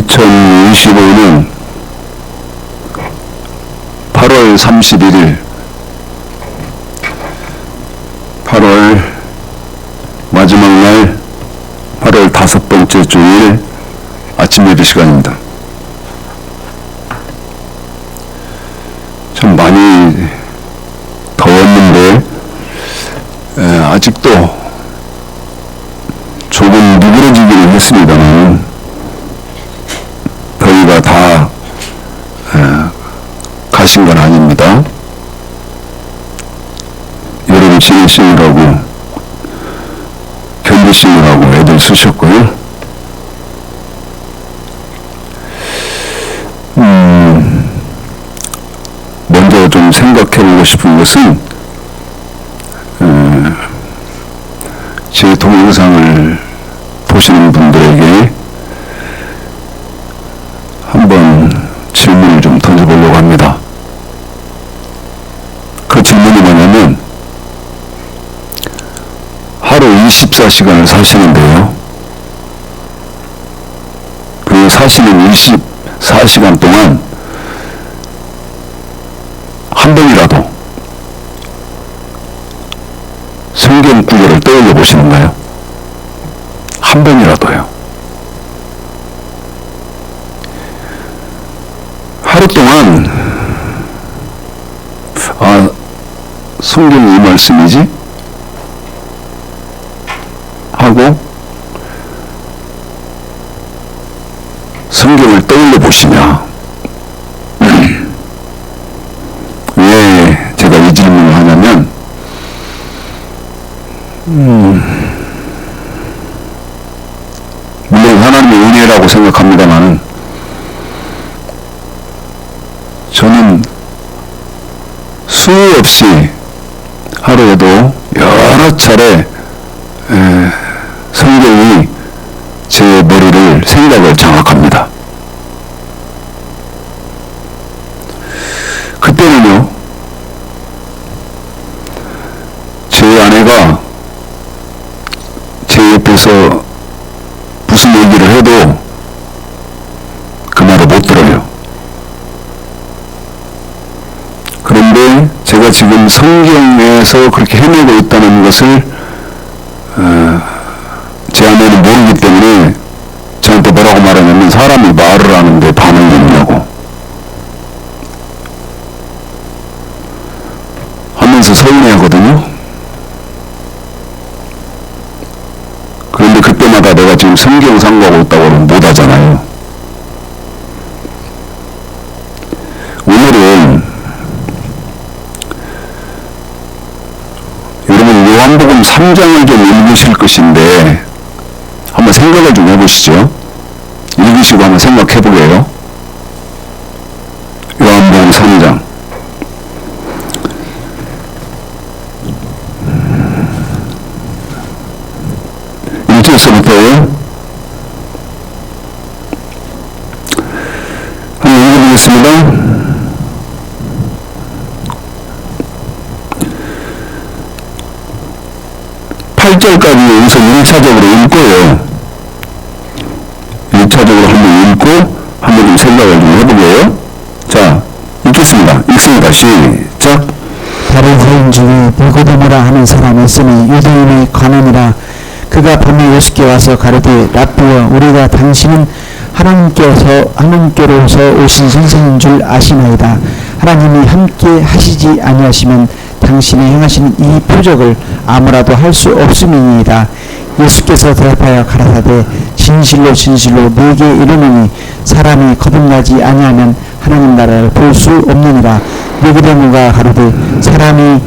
2025년 8월 31일 8월 마지막 날 8월 5번째 주일 아침 예배 시간입니다. 참 많이 더웠는데 아직도 조금 누그러지기는 했습니다만 더위가 다 가신 건 아닙니다. 여러분 지내시느라고 견디시느라고 애들 쓰셨고요. 먼저 좀 생각해보고 싶은 것은 제 동영상을 보시는 분들에게 한번 질문을 좀 던져보려고 합니다. 그 질문이 뭐냐면, 하루 24시간을 사시는데요, 그 사시는 24시간 동안 한 번이라도 성경 구절을 떠올려 보시는가요? 한 번이라도요. 하루 동안 성경이 이 말씀이지? 하고 성경을 떠올려 보시냐? 왜 제가 이 질문을 하냐면, 물론 하나님의 은혜라고 생각합니다만, 저는 수요 없이 하루에도 여러 차례 성경이 제 머리를, 생각을 장악합니다. 그때는요, 제 아내가 제 옆에서 무슨 얘기를 해도 그 말을 못 들어요. 그런데 제가 지금 성경에서 그렇게 헤매고 있다는 것을 제 아내는 모르기 때문에 저한테 뭐라고 말하냐면, 사람이 말을 하는데 반응이 없냐고 하면서 서운해하거든요. 그런데 그때마다 내가 지금 성경 상고하고 있다고 하면 못 하잖아요. 오늘은 여러분 요한복음 3장을 좀 읽으실 것인데 한번 생각을 좀 해보시죠. 읽으시고 한번 생각해 보게요. 요한복음 3장 1절서부터요. 한번 읽어보겠습니다. 8절까지 여기서 1차적으로 읽고요. 1차적으로 한번 읽고 한번 좀 생각을 좀 해보게요. 자, 읽겠습니다. 읽습니다. 시작. 바리새인 중에 니고데모라 하는 사람이 있으니 유대인의 관원이라. 그가 밤에 예수께 와서 가르되, 라삐여, 우리가 당신은 하나님께로서 오신 선생인 줄 아시나이다. 하나님이 함께 하시지 아니하시면 당신이 행하신 이 표적을 아무라도 할 수 없음이니이다. 예수께서 대답하여 가라사대, 진실로 진실로 네게 이르노니 사람이 거듭나지 아니하면 하나님 나라를 볼 수 없느니라. 니고데모가 가로되, 사람이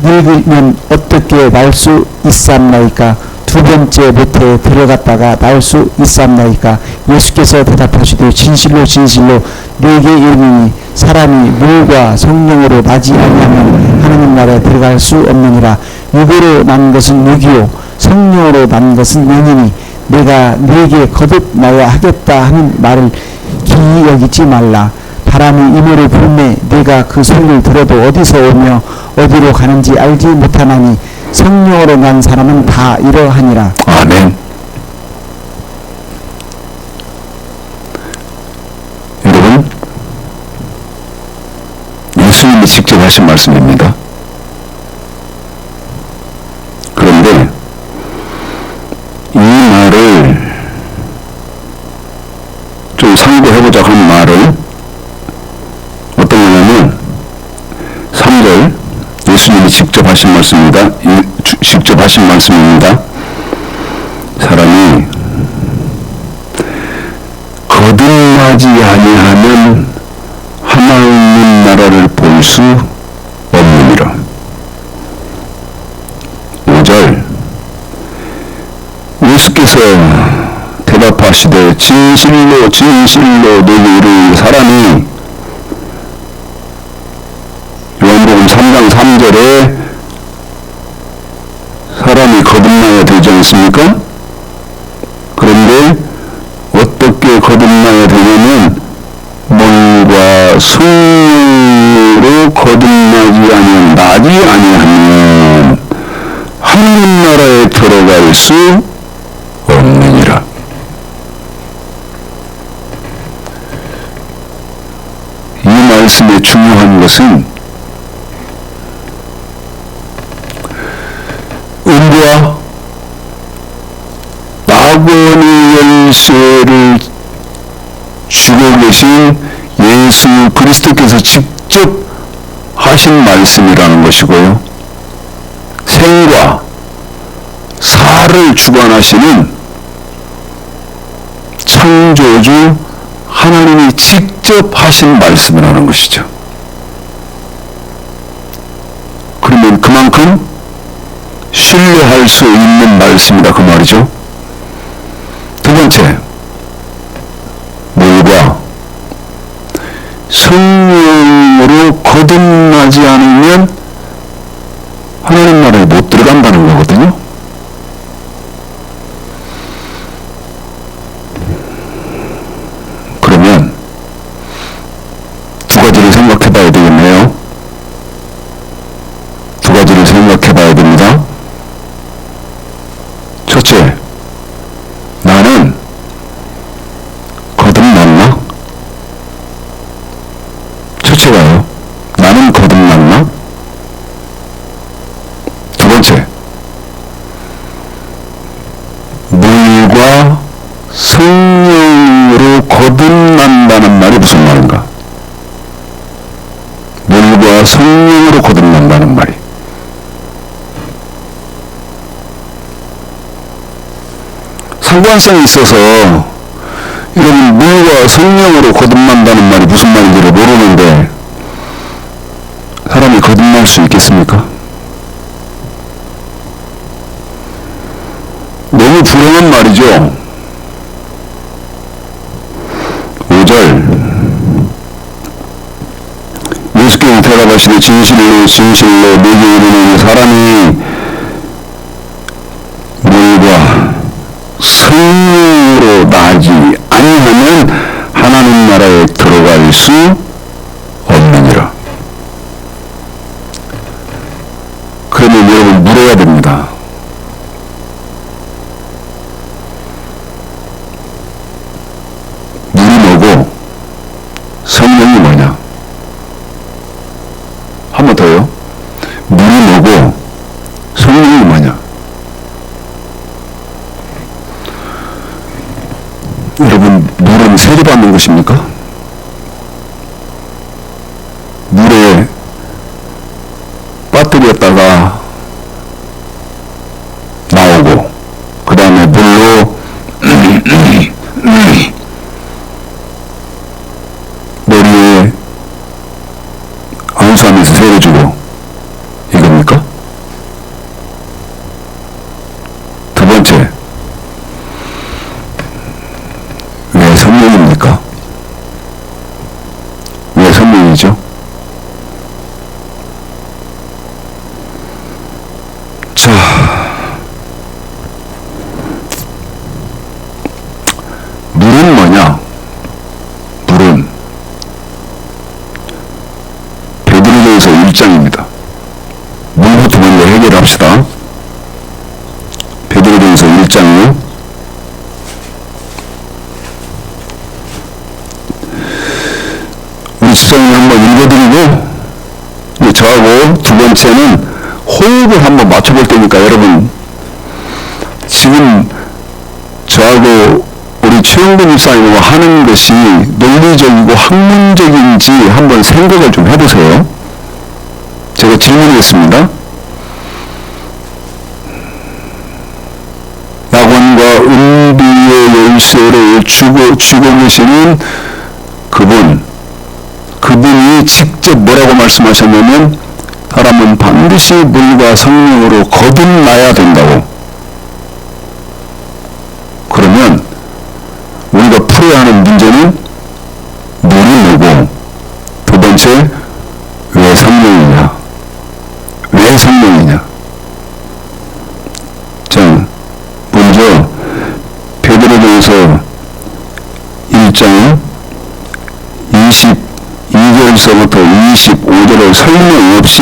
늙으면 어떻게 날 수 있사옵나이까? 두 번째 모태에 들어갔다가 나올 수 있사옵나이까? 예수께서 대답하시되, 진실로 진실로 네게 이르노니 사람이 물과 성령으로 나지 아니하면 하나님 나라에 들어갈 수 없느니라. 육으로 난 것은 육이요 성령으로 난 것은 영이니 내가 네게 거듭나야 하겠다 하는 말을 기이 여기지 말라. 바람이 이모를 부르매 네가 그 소리를 들어도 어디서 오며 어디로 가는지 알지 못하나니 성령으로 난 사람은 다 이러하니라. 아멘. 하신 말씀입니다. 그런데 이 말을 좀 상고해보자 하는 말을 어떤 거냐면 3절 예수님이 직접 하신 말씀입니다. 직접 하신 말씀입니다. 사람이 거듭나지 아니하면 하나님 나라를 볼 수 없느니라. 5절 예수께서 대답하시되 진실로 진실로 너희를 이르노니 사람이 요한복음 3장 3절에 사람이 거듭나야 되지 않습니까? 그런데 어떻게 거듭나야 되냐면 물과 성령으로 거듭나지 아니하면 나지 아니하면 하나님 나라에 들어갈 수 없느니라. 이 말씀의 중요한 것은 은과 낙원의 열쇠를 주고 계신 예수 그리스도께서 직접 하신 말씀이라는 것이고요. 생과 사를 주관하시는 창조주 하나님이 직접 하신 말씀이라는 것이죠. 그러면 그만큼 신뢰할 수 있는 말씀이다 그 말이죠. 두 번째, 물과 성령으로 거듭나지 않으면 하나님 나라에 못 들어간다는 거거든요. 그러면 두 가지를 생각해 봐야 되겠네요. 두 가지를 생각해 봐야 됩니다. 첫째, 나는 거듭났나? 첫째가요. 나는 거듭났나? 두 번째, 물과 성령으로 거듭난다는 말이 무슨 말인가? 물과 성령으로 거듭난다는 말이. 상관성이 있어서 이런 물과 성령으로 거듭난다는 말이 무슨 말인지를 모르는데 사람이 거듭날 수 있겠습니까? 너무 불행한 말이죠. 5절 예수께서 대답하시되 진실로 진실로 내게 이르노니 사람이 물과 성령으로 나지 아니하면 하나님 나라에 들어갈 수 없느니라. 그러면 여러분 물어야 됩니다. 물이 뭐고 성령이 뭐냐? 한 번 더요. 물이 뭐고 성령이 뭐냐? 여러분, 물은 세례받는 것입니까? 물에 빠뜨렸다가 나오고 그 다음에 물로 머리에 안수하면서 세례주고 이겁니까? 두 번째, 왜 성령입니까? 왜 성령이죠? 자, 물은 뭐냐? 물은 베드로전서 1장입니다. 물부터 먼저 해결합시다. 베드로전서 1장이요. 우리 집사님이 한번 읽어드리고 저하고 두 번째는 호흡을 한번 맞춰볼 테니까 여러분 지금 저하고 우리 최영근 목사님과 하는 것이 논리적이고 학문적인지 한번 생각을 좀 해보세요. 제가 질문하겠습니다. 약원과 은비의 열쇠를 주고 계시는 그분이 직접 뭐라고 말씀하셨냐면 사람은 반드시 물과 성령으로 거듭나야 된다고. 그러면 우리가 풀어야 하는 문제는 물이 뭐고, 두 번째 왜 성령이냐, 왜 성령이냐. 자, 먼저 베드로전서 1장 22절서부터 25절을 설명 없이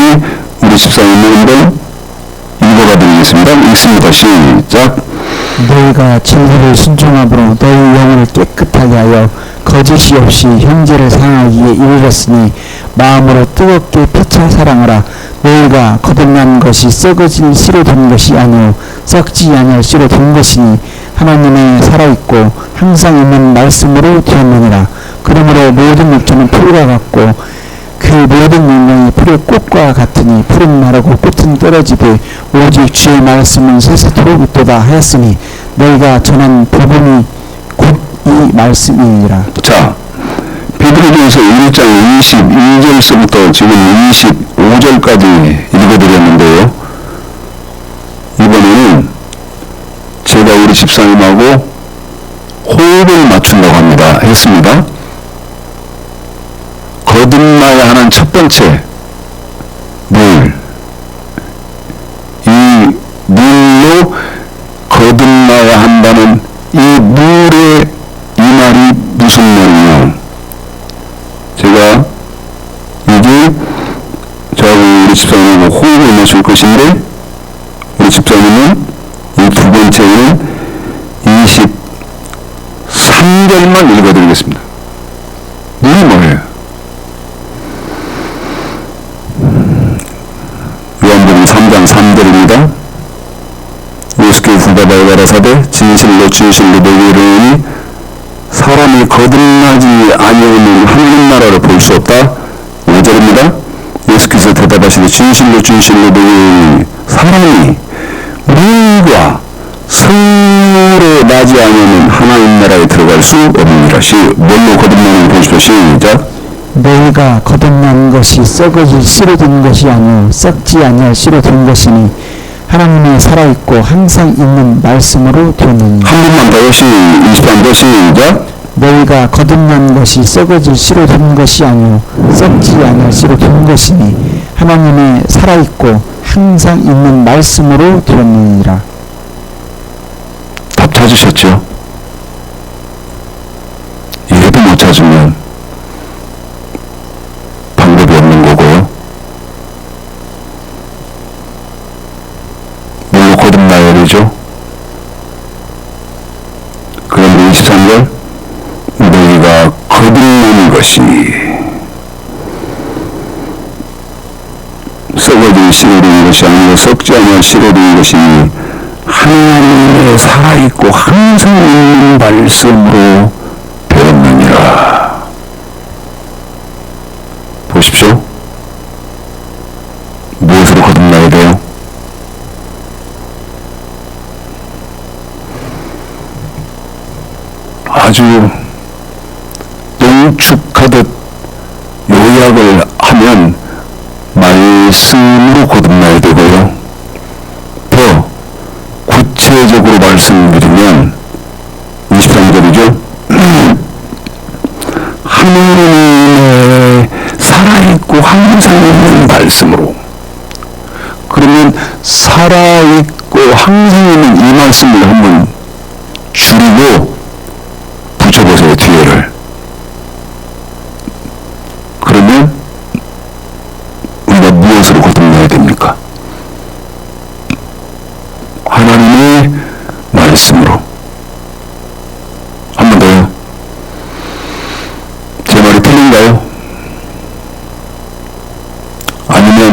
우리 집사님이 한번 읽어가 드리겠습니다. 읽습니다. 시작. 너희가 진리를 순종함으로 너희 영을 깨끗하게 하여 거짓이 없이 형제를 사랑하기에 이르렀으니 마음으로 뜨겁게 피차 사랑하라. 너희가 거듭난 것이 썩어질 씨로 된 것이 아니요 썩지 아니할 씨로 된 것이니 하나님의 살아있고 항상 있는 말씀으로 되었느니라. 그러므로 모든 육체는 풀과 같고 그 모든 영광이 풀의 꽃과 같으니 풀은 마르고 꽃은 떨어지되 오직 주의 말씀은 세세토록 있도다 하였으니 너희가 전한 복음이 곧 이 말씀이니라. 자, 베드로전서 1장 22절서부터 지금 25절까지 읽어드렸는데요. 이번에는 제가 우리 집사님하고 호흡을 맞춘다고 합니다. 했습니다. 거듭나야 하는 첫 번째 물, 이 물로 거듭나야 한다는 이 물의 이 말이 무슨 말이냐. 제가 이게 저하고 우리 집사님하고 호흡을 맞출 것인데 우리 집사님은 이 두 번째는 23절만 읽어드리겠습니다. 물이 뭐예요? 요한복음 3장 3절입니다. 예수께서 대답하여 가라사대 진실로 진실로 너희에게 이르노니 사람이 거듭나지 아니하면 하나님 나라를 볼 수 없다. 5절입니다. 예수께서 대답하시되 진실로 진실로 너희에게 사람이 물과 성으로 나지 아니하면 하나님 나라에 들어갈 수 없느니라. 뭘로 거듭나는 보십시오. 시작. 너희가 거듭난 것이 썩어질 씨로 된 것이 아니요 썩지 아니할 씨로 된 것이니 하나님의 살아있고 항상 있는 말씀으로 되느니라. 한 번만 더 23절 시작. 너희가 거듭난 것이 썩어질 씨로 된 것이 아니요 썩지 아니할 씨로 된 것이니 하나님의 살아있고 항상 있는 말씀으로 되느니라. 답 찾으셨죠? 이래도 못 찾으면 방법이 없는 거고요. 물로 거듭나야 되죠. 그런데 23절 너희가 거듭나는 것이 썩어진 씨로 된 것이 아니고 썩지 아니할 씨로 된 것이니 하나님의 살아있고 항상 있는 말씀으로 되었느니라. 보십시오. 무엇으로 거듭나야 돼요? 아주 농축하듯 요약을 하면 말씀으로 거듭나야 되고요. 더 구체적으로 말씀드리면 23절이죠. 하나님의 살아있고 항상 있는 말씀으로. 그러면 살아있고 항상 있는 이 말씀을 한번 줄이고 붙여보세요. 뒤에를. 그러면 우리가 무엇으로 거듭나야 됩니까? 하나님의 말씀으로. 한 번 더요. 제 말이 틀린가요? 아니면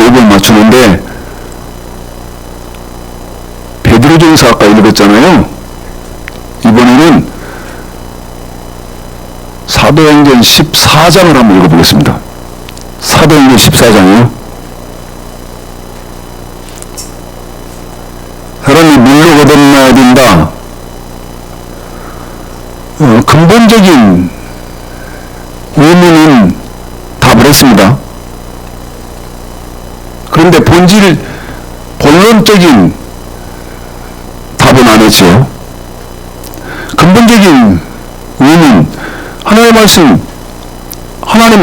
호흡을 맞추는데, 베드로전서 아까 읽었잖아요. 이번에는 사도행전 14장을 한번 읽어보겠습니다. 사도행전 14장이요. 사람이 물로 거듭나야 된다. 근본적인 의문은 답을 했습니다. 그런데 본론적인 답은 안 했죠. 근본적인 의문, 하나님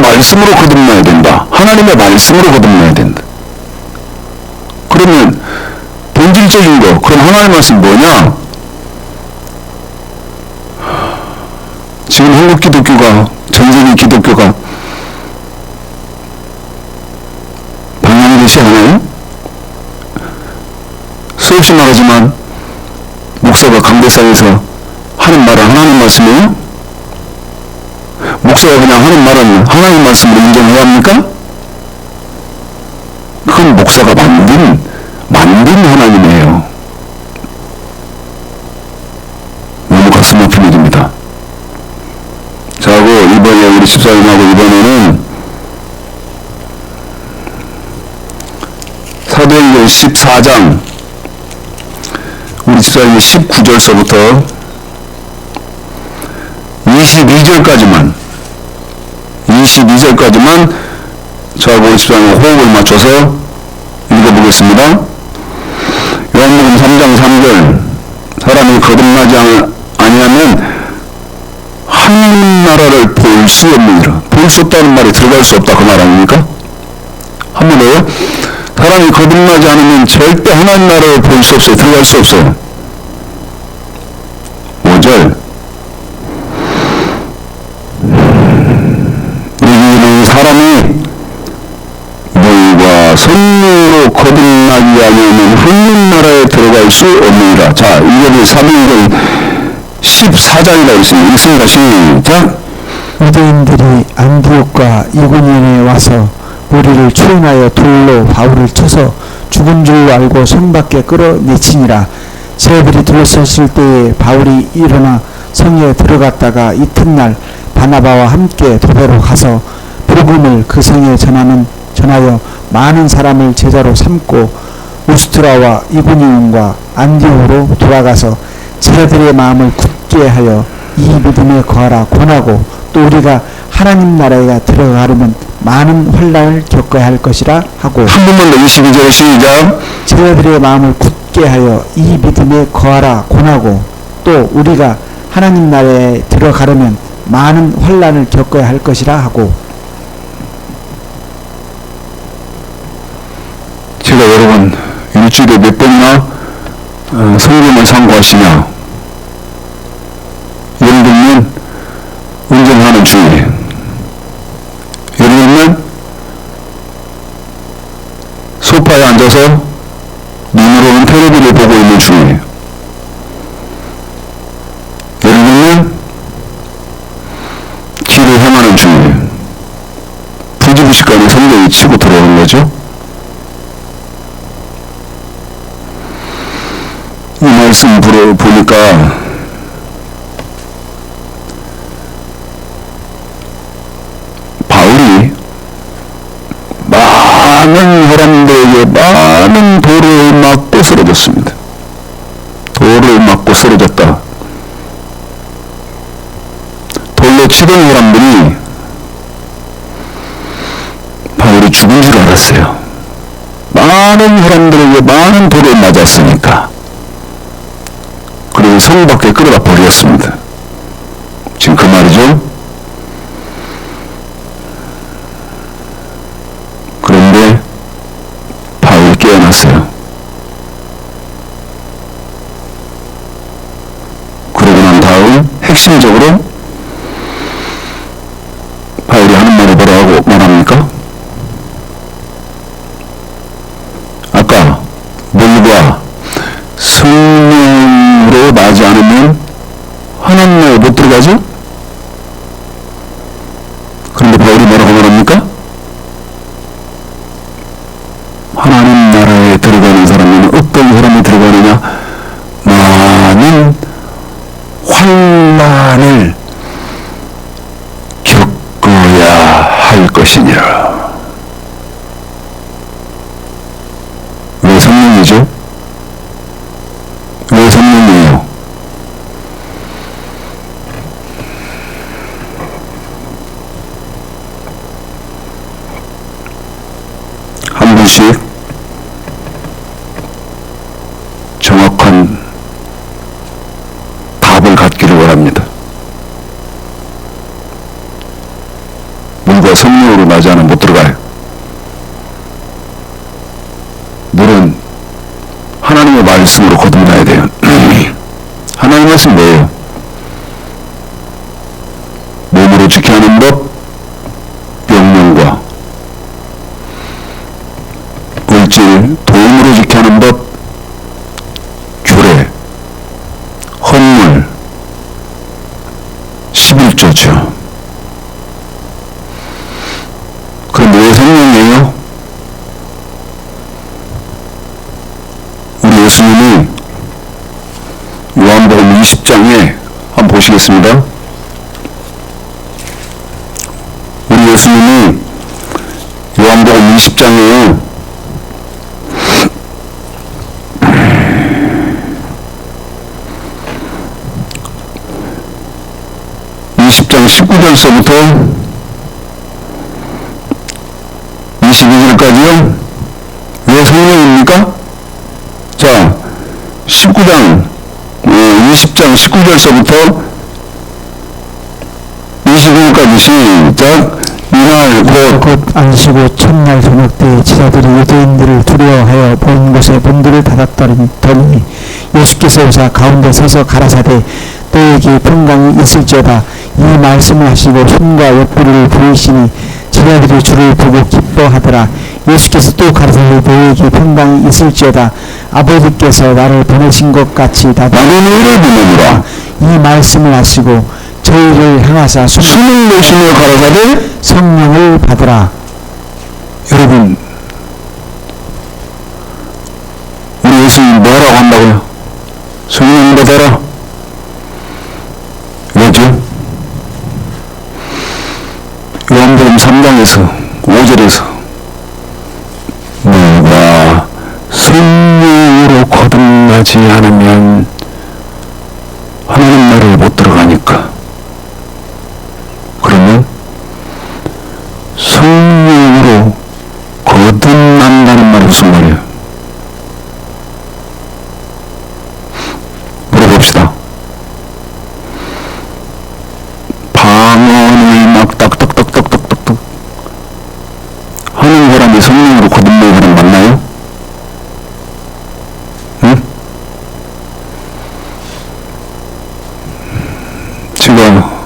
말씀으로 거듭나야 된다. 하나님의 말씀으로 거듭나야 된다. 그러면 본질적인 거, 그럼 하나님 말씀 뭐냐? 지금 한국 기독교가, 전 세계 기독교가 방향이 되지 않아요? 수없이 말하지만 목사가 강대상에서 하는 말은 하나님 말씀이에요? 목사가 그냥 하는 말은 하나님 말씀으로 인정해야 합니까? 그건 목사가 만든 하나님이에요. 너무 가슴 아픈 일입니다. 자, 하고 이번에 우리 집사님하고 이번에는 사도행전 14장 우리 집사님이 19절서부터 22절까지만 저하고 우리 집사님 호흡을 맞춰서 읽어보겠습니다. 요한복음 3장 3절 사람이 거듭나지 아니하면 하나님 나라를 볼 수 없느니라. 볼 수 없다는 말이 들어갈 수 없다 그 말 아닙니까? 한 번 더요. 사람이 거듭나지 않으면 절대 하나님 나라를 볼 수 없어요. 들어갈 수 없어요. 5절 여기는 사람이 물과 성령으로 거듭나지 않으면 하나님 나라에 들어갈 수 없느니라. 자, 이게 사도행전 14장이라고 있습니다. 읽습니다. 시작. 유대인들이 안디옥과 이고니온에 와서 우리를 추행하여 돌로 바울을 쳐서 죽은 줄 알고 성 밖에 끌어내치니라. 제자들이 둘러섰을 때에 바울이 일어나 성에 들어갔다가 이튿날 바나바와 함께 도배로 가서 복음을 그 성에 전하여 많은 사람을 제자로 삼고 우스트라와 이고니온과 안디옥으로 돌아가서 제자들의 마음을 굳게 하여 이 믿음에 거하라 권하고 또 우리가 하나님 나라에 들어가려면 많은 환난을 겪어야 할 것이라 하고. 한 번만 더 22절 시작. 제자들의 마음을 굳게 하여 이 믿음에 거하라 권하고 또 우리가 하나님 나라에 들어가려면 많은 환난을 겪어야 할 것이라 하고. 제가 여러분 일주일에 몇 번이나 성경을 상고하시냐? 예를 들면 운전하는 중에, 예를 들면 소파에 앉아서 눈으로는 텔레비를 보고 있는 중에, 예를 들면 길을 행하는 중에 부지부식간에 성경이 치고 들어오는 거죠. 이 말씀 보니까 바울이 많은 사람들에게 많은 돌을 맞고 쓰러졌습니다. 돌을 맞고 쓰러졌다. 돌로 치던 사람들이 바울이 죽은 줄 알았어요. 많은 사람들에게 많은 돌을 맞았으니까. 그리고 성 밖에 끌어다 버렸습니다. 지금 그 말이죠. 그런데 바울이 깨어났어요. 그러고 난 다음 핵심적으로 바울이 하는 말이 뭐라고 말합니까? 아까 물과 성령으로 나지 않으면 하나님 나라에 못 들어가죠? 그런데 바울이 뭐라고 말합니까? 왜 성령이에요? 한 분씩 정확한 답을 갖기를 원합니다. 물과 성령으로 나지 않으면 못 들어가요. 물은 하나님의 말씀으로 거듭나야 돼요. 하나님의 말씀 뭐예요? 몸으로 지켜야 하는 법, 명령과 물질, 도움으로 지켜야 하는 법, 규례, 헌물, 11조죠. 그런데 왜 성령이에요? 우리 예수님이 요한복음 20장에 한번 보시겠습니다. 우리 예수님이 요한복음 20장에 20장 19절서부터 22절까지요. 왜 성령입니까? 자, 20장 19절서부터 22절까지 시작. 이날 곧 안식오 첫날 저녁 때 제자들이 유대인들을 두려워하여 본 곳에 문들을 닫았더니 예수께서 오사 가운데 서서 가라사대 너에게 평강이 있을지어다. 이 말씀을 하시고 손과 옆구리를 보이시니 제자들이 주를 보고 기뻐하더라. 예수께서 또 가라사대 너에게 평강이 있을지어다. 아버지께서 나를 보내신 것 같이 나도 너를 보내노라. 이 말씀을 하시고 저희를 향하사 숨을 내쉬며 가라사대 성령을 받으라. 여러분, 우리 예수님 뭐라고 한다고요? 성령 받아라. 왜죠? 요한복음 3장에서 5절에서 너가 성령으로 거듭나지 않으면 하나님 나라에 못 들어가니까. 그러면 성령으로 거듭난다는 말이 무슨 말이에요? 물어봅시다. 방언을 막 딱딱딱딱딱딱 하는 사람이 성령으로 거듭나는 사람 맞나요? 응? 제가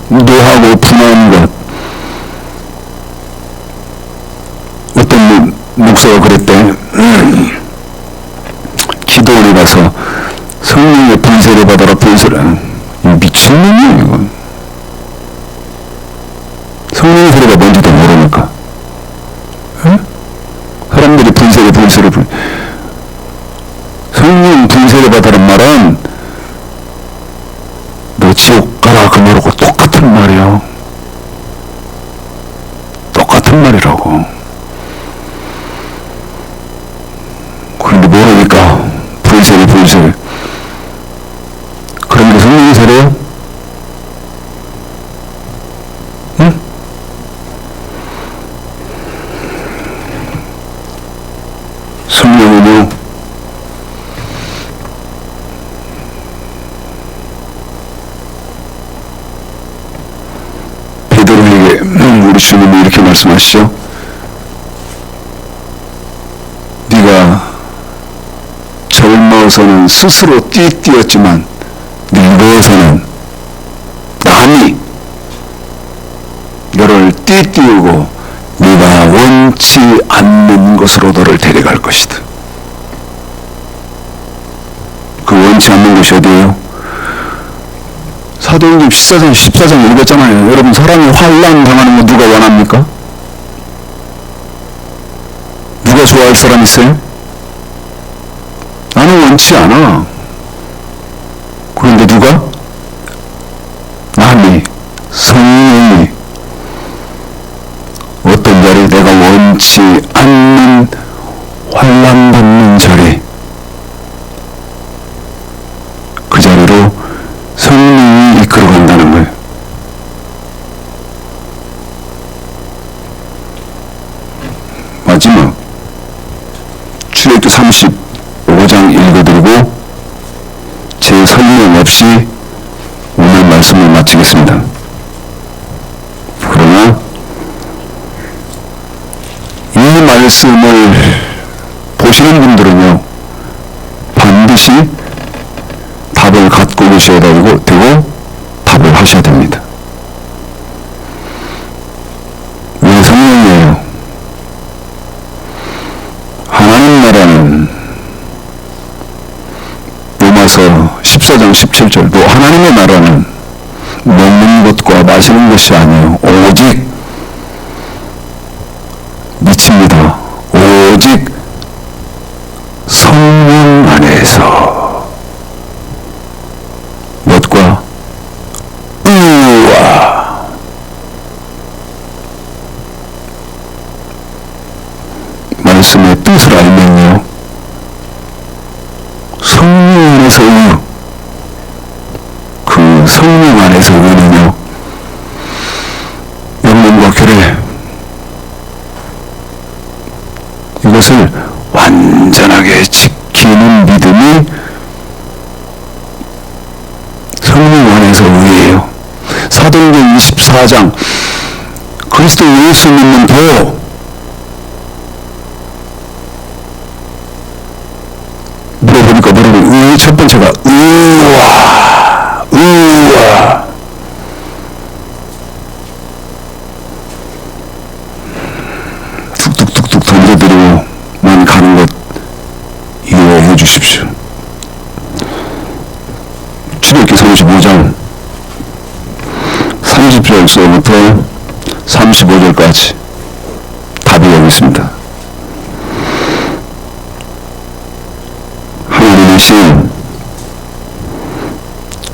노하고 분한 것, 어떤 목사가 그랬대. 기도원에 가서 성령의 분세를 받아라. 분세를. 미친놈이야 이거. 성령의 세례가 뭔지도 모르니까. 응? 사람들이 분세를 성령 분세를 받아란 말은 너 지옥 가라 그 말하고 똑같은 말이야. 똑같은 말이라고. 그런데 모르니까 분세를 그런 게 성령의 세례요? 응? 성령은요 베드로에게 우리 주님이 이렇게 말씀하시죠. 네가 젊어서는 스스로 띠뛰었지만 늙어서는 남이 너를 띠띠우고 네가 원치 않는 것으로 너를 데려갈 것이다. 그 원치 않는 것이 어디예요? 사도행전 14장 읽었잖아요. 여러분, 사람이 환난 당하는 거 누가 원합니까? 누가 좋아할 사람 있어요? 나는 원치 않아. 그런데 누가? 남이, 성령이 어떤 자를 내가 원치 하지 않는 환난 받는 자리, 그 자리로 성령이 이끌어간다는 거예요. 마지막 출애굽기 35장 읽어드리고 제 설명 없이 오늘 말씀을 마치겠습니다. 그러나 이 말씀을 보시는 분들은요, 반드시 답을 갖고 계셔야 되고 답을 하셔야 됩니다. 왜 성령이에요? 하나님 나라는 로마서 14장 17절도 하나님의 나라는 먹는 것과 마시는 것이 아니에요. 오직 미칩니다. 오직 성령 안에서 것과 의와 말씀의 뜻을 알면요, 성령 안에서 의, 그 성령 안에서 의는요, 영혼과 교회, 이것을 완전하게 지키는 믿음이 성령 안에서 의예요. 사도행전 24장 그리스도 예수 믿는 도, 물어보니까 의 첫 번째가 의와 툭툭툭툭 던져드리고만 가는 것 이해해 주십시오. 출애굽기 35장 30절서부터 35절까지 답이 여기 있습니다. 하나님의 신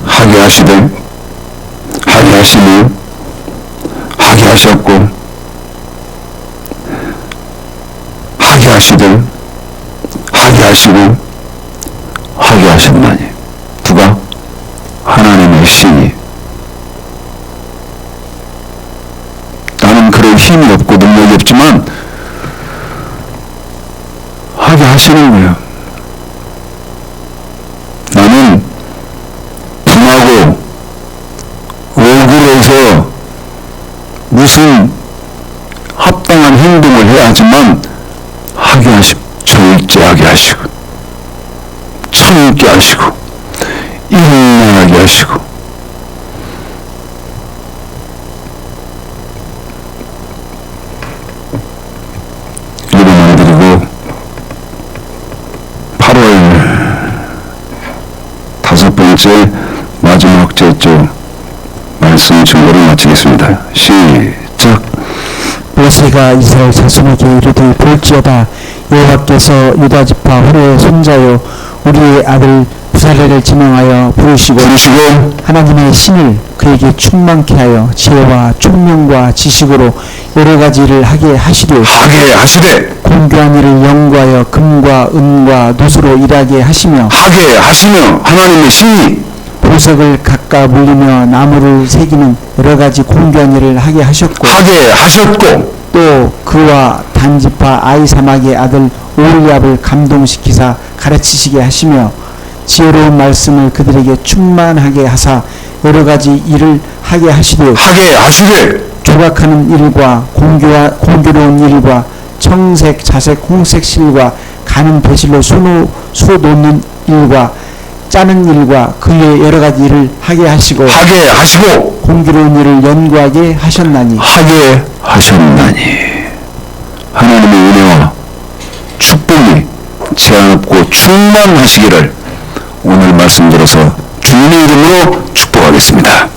하게 하시되 하게 하시니 하게 하셨고 하게 하시되 하게 하시고 하게 하셨나니, 누가? 하나님의 신이. 나는 그럴 힘이 없고 능력이 없지만 하게 하시는 거예요. 나는 분하고 억울해서 무슨 합당한 행동을 해야 하지만 하게 하시고, 절제하게 하시고, 참게 하시고, 인내하게 하시고, 읽어만 드리고 8월 5번째 마지막 제조 말씀 증거를 마치겠습니다. 시작. 모세가 이스라엘 자손에게 이르되 볼지어다, 여호와께서 유다 지파 후레의 손자요 우리의 아들 부살레를 지명하여 부르시고 하나님의 신을 그에게 충만케 하여 지혜와 총명과 지식으로 여러 가지 일을 하게 하시되 공교한 일을 연구하여 금과 은과 놋으로 일하게 하시며 하나님의 신이 보석을 깎아 물리며 나무를 새기는 여러 가지 공교한 일을 하게 하셨고 또 그와 단지파 아이사막의 아들 오홀리압을 감동시키사 가르치시게 하시며 지혜로운 말씀을 그들에게 충만하게 하사 여러 가지 일을 하게 하시되 조각하는 일과 공교로운 일과 청색, 자색, 홍색 실과 가는 배실로 수 놓는 일과 짜는 일과 그 외 여러 가지 일을 하게 하시고 공교로운 일을 연구하게 하셨나니 하나님의 은혜와 축복이 제한 없고 충만하시기를 오늘 말씀 들어서 주님의 이름으로 축복하겠습니다.